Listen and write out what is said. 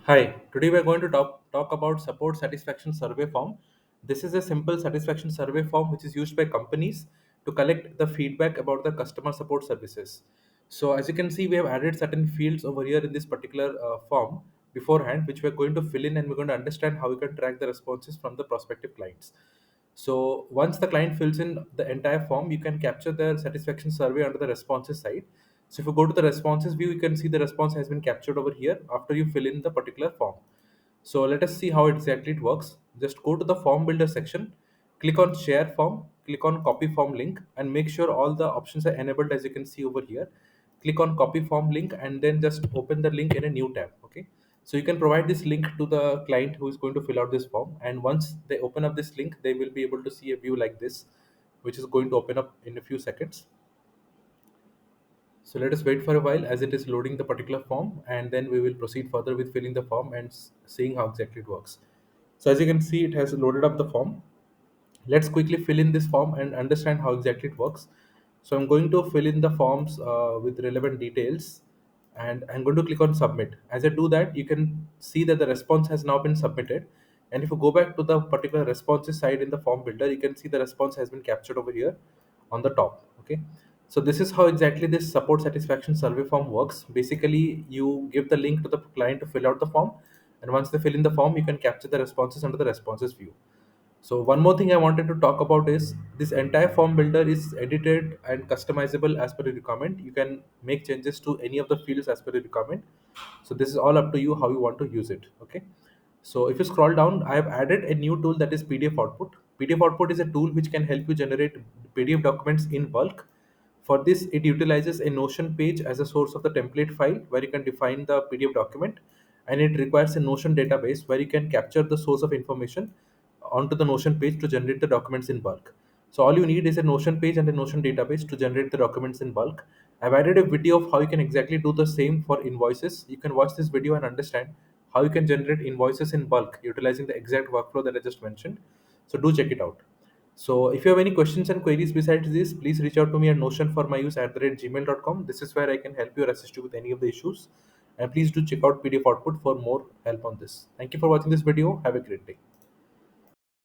Hi, today we are going to talk about support satisfaction survey form. This is a simple satisfaction survey form which is used by companies to collect the feedback about the customer support services. So as you can see, we have added certain fields over here in this particular form beforehand, which we're going to fill in and we're going to understand how we can track the responses from the prospective clients. So once the client fills in the entire form, you can capture their satisfaction survey under the responses side. So if you go to the responses view, you can see the response has been captured over here after you fill in the particular form. So let us see how exactly it works. Just go to the form builder section, click on share form, click on copy form link, and make sure all the options are enabled as you can see over here. Click on copy form link and then just open the link in a new tab. Okay. So you can provide this link to the client who is going to fill out this form. And once they open up this link, they will be able to see a view like this, which is going to open up in a few seconds. So let us wait for a while as it is loading the particular form, and then we will proceed further with filling the form and seeing how exactly it works. So as you can see, it has loaded up the form. Let's quickly fill in this form and understand how exactly it works. So I'm going to fill in the forms with relevant details, and I'm going to click on submit. As I do that, you can see that the response has now been submitted. And if you go back to the particular responses side in the form builder, you can see the response has been captured over here on the top. Okay. So this is how exactly this support satisfaction survey form works. Basically, you give the link to the client to fill out the form, and once they fill in the form, you can capture the responses under the responses view. So one more thing I wanted to talk about is this entire form builder is edited and customizable as per your requirement. You can make changes to any of the fields as per your requirement. So this is all up to you how you want to use it. Okay. So if you scroll down, I have added a new tool that is PDF output. PDF output is a tool which can help you generate PDF documents in bulk. For this, it utilizes a Notion page as a source of the template file where you can define the PDF document, and it requires a Notion database where you can capture the source of information onto the Notion page to generate the documents in bulk. So all you need is a Notion page and a Notion database to generate the documents in bulk. I've added a video of how you can exactly do the same for invoices. You can watch this video and understand how you can generate invoices in bulk utilizing the exact workflow that I just mentioned. So do check it out. So if you have any questions and queries besides this, please reach out to me at notionformyuse@gmail.com. This is where I can help you or assist you with any of the issues. And please do check out PDF Output for more help on this. Thank you for watching this video. Have a great day.